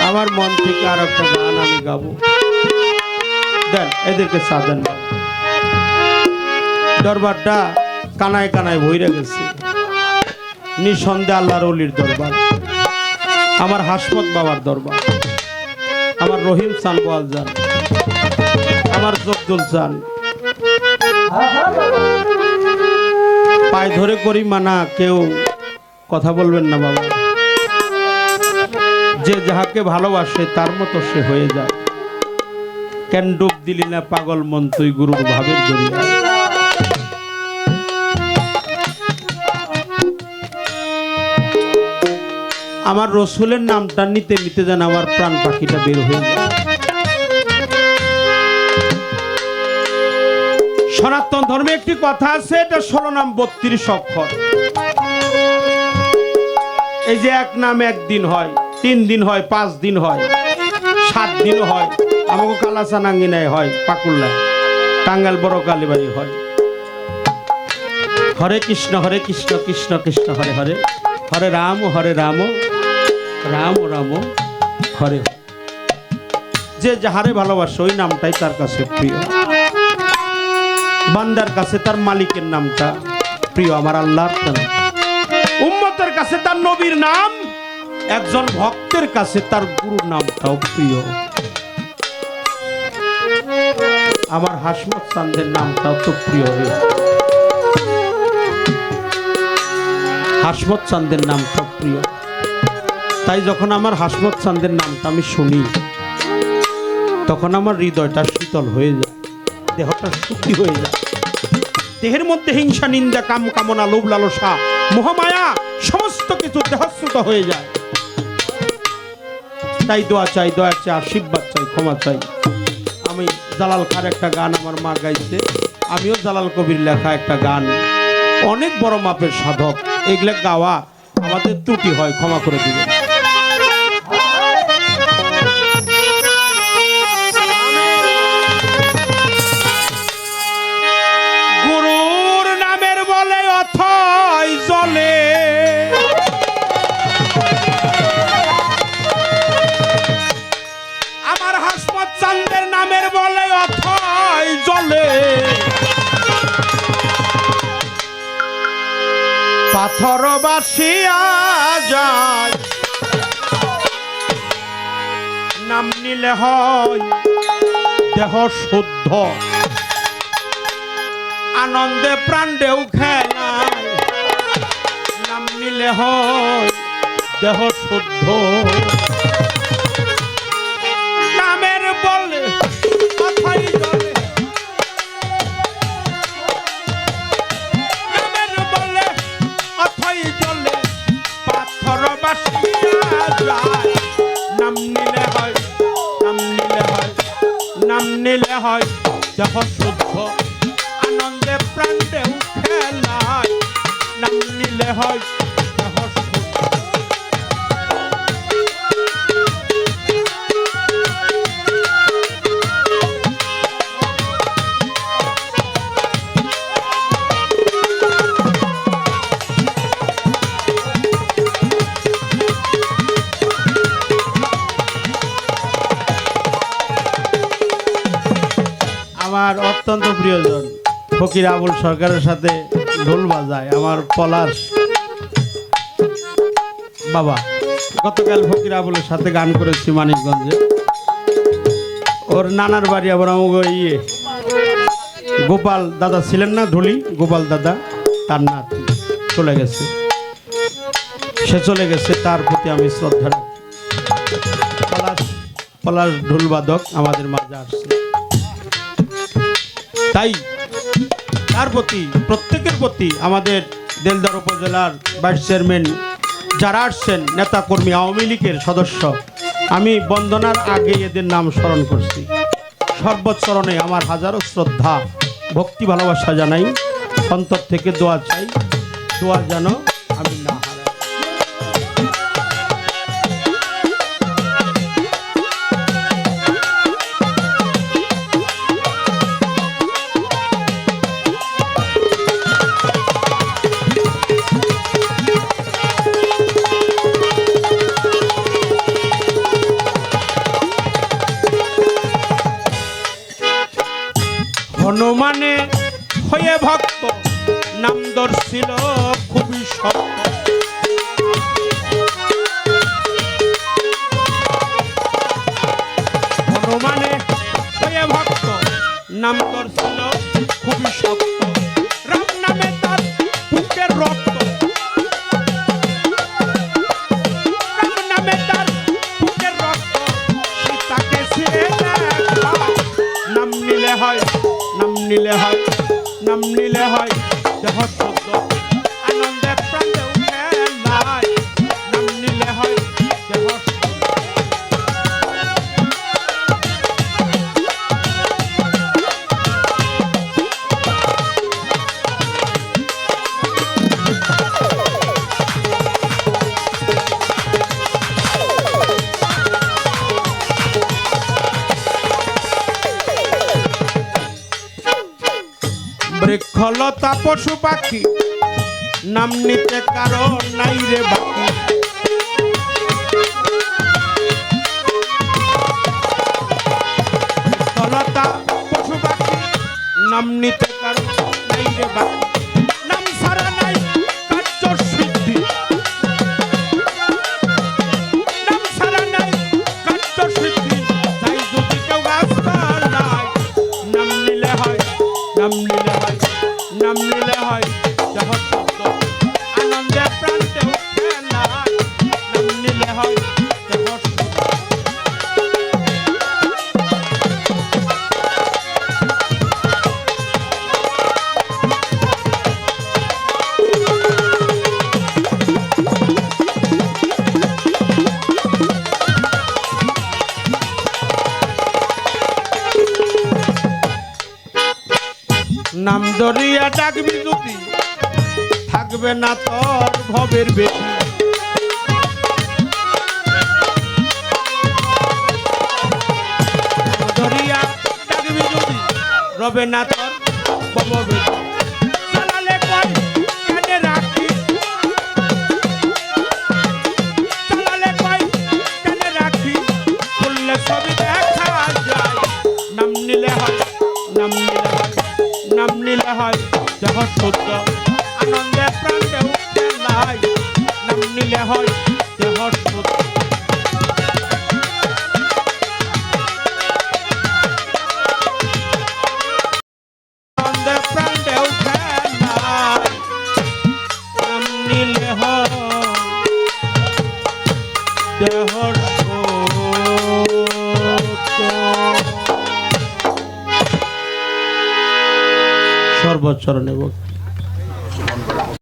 আমার মন থেকে আর একটা গান আমি গাবো। দেন এদেরকে সাধন। দরবারটা কানায় কানায় ভইরা গেছে। নিঃসন্দেহে আল্লাহর ওলির দরবার, আমার হাসমত বাবার দরবার, আমার রহিম চান গোয়াল যান, আমার জব্দুল চান। পায়ে ধরে করি মানা, কেউ কথা বলবেন না বাবা। যে যাহাকে ভালোবাসে তার মতো সে হয়ে যায়। কেন ডুব দিলি না পাগল মন তুই গুরুর ভাবের জড়িয়ে। আমার রসুলের নামটা নিতে নিতে যেন আমার প্রাণ পাখিটা বের হয়ে যায়। সনাতন ধর্মে একটি কথা আছে, এটা 16 নাম 32 অক্ষর। এই যে এক নাম একদিন হয়, 3 দিন হয়, 5 দিন হয়, 7 দিনও হয়। আমাকে কালাচানাঙ্গিনায় হয়, পাকুল্লায়, টাঙ্গাইল বড় কালীবাড়ি হয়। হরে কৃষ্ণ কৃষ্ণ কৃষ্ণ হরে হরে, হরে রাম রাম রাম হরে। যে যাহারে ভালোবাসে ওই নামটাই তার কাছে প্রিয়। বান্দার কাছে তার মালিকের নামটা প্রিয়, আমার আল্লাহর নাম। উম্মতের কাছে তার নবীর নাম, একজন ভক্তের কাছে তার গুরুর নামটাও প্রিয়। আমার হাসমত চাঁদের নামটাও তো প্রিয়। হাসমত চাঁদের নামটা প্রিয়। তাই যখন আমার হাসমত চাঁদের নামটা আমি শুনি, তখন আমার হৃদয়টা শীতল হয়ে যায়, দেহটা সুখী হয়ে যায়। দেহের মধ্যে হিংসা, নিন্দা, কাম কামনা, লোভ লালসা, মোহমায়া সমস্ত কিছু দেহচ্যুত হয়ে যায়। তাই দোয়া চাই, আশীর্বাদ চাই, ক্ষমা চাই। আমি জালাল খার একটা গান আমার মা গাইছে, আমিও জালাল কবির লেখা একটা গান। অনেক বড় মাপের সাধক, এগুলা গাওয়া আমাদের ত্রুটি হয়, ক্ষমা করে দিবেন। গুরুর নামের বলে অথই জলে, আমার হাসমত চাঁদের নামের বলে অথই জলে। পাথর বাসিয়া যায়, নাম নিলে হয় দেহ শুদ্ধ। আনন্দে প্রাণেও খেলায়, নাম নিলে হয় দেহ শুদ্ধ। নামের বলে কথাই জলে, নামের বলে অথই জলে। পাথর বাসিয়া যায়, নাম নিলে হয়, নাম নিলে হয় দেহ শুদ্ধ। আনন্দে প্রাণেও খেলায়, নাম নিলে হয় দেহ শুদ্ধ। আমার অত্যন্ত প্রিয়জন ফকির আবুল সরকারের সাথে ঢোল বাজায় আমার পলাশ বাবা। গতকাল ফকির আবুলের সাথে গান করেছি মানিকগঞ্জে। ওর নানার বাড়ি আবার আমাকে গোপাল দাদা ছিলেন না, ধুলি গোপাল দাদা, তার নাতি চলে গেছে। সে চলে গেছে, তার প্রতি আমি শ্রদ্ধা রাখি। পলাশ ঢোল বাদক আমাদের মাঝে আসছে, তাই তার প্রতি, প্রত্যেকের প্রতি, আমাদের দেলদার উপজেলার ভাইস চেয়ারম্যান যারা আসছেন, নেতা কর্মী, আওয়ামী লীগের সদস্য, আমি বন্দনার আগে এদের নাম স্মরণ করছি। সর্বচরণে আমার হাজারো শ্রদ্ধা, ভক্তি, ভালোবাসা জানাই। অন্তর থেকে দোয়া চাই, দোয়া যেন আমি না হারাই। হনুমানে হয়ে ভক্ত নাম দর্শিল খুবই শক্ত। হনুমানে হয়ে ভক্ত নাম দর্শিল খুবই শক্ত। রাম নামে তার বুকের রক্ত, রাম নামে তার বুকের রক্ত। সীতাকে ছিঁড়ে নাম নিলে হয়, নাম নিলে হয়, নাম নিলে হয় দেহ শুদ্ধ। আনন্দে প্রাণে উঠে নাই, নাম নিলে হয় দেহ শুদ্ধ। বৃক্ষলতা পশু পাখি নাম নিতে কারণ নাই রে বাকি। বৃক্ষলতা পশু পাখি নাম নিতে কারণ নাই রে বাকি। নাম ছাড়া নাই কার্য সিদ্ধি, নাম ছাড়া নাই কার্য সিদ্ধি। তাই যদি কেউ গাছ নাই, নাম নিলে হয়, নাম নিলে হয়, নাম নিলে হয় দেহ শুদ্ধ। আনন্দে প্রাণে উঠে নাই, নাম নিলে হয় দেহ শুদ্ধ। নাম ধরিয়া ডাকবি যদি থাকবে না তোর ভবের বেশি। ধরিয়া ডাকবি যদি রবে না তোর ভবের বেশি। চালালে কই কেনে রাখি, চালালে কই কেনে রাখি। খুললে সবই দেখা যায়, নাম নিলে হয়, নাম নিলে হয়, নাম নিলে হয় দেহ শুদ্ধ। আনন্দে প্রাণে উঠে নাই, নাম নিলে হয় দেহ শুদ্ধ। আনন্দে প্রাণে উঠে নাই, নাম নিলে হয় দেহ শুদ্ধ। সর্বচরণে ভক্তি।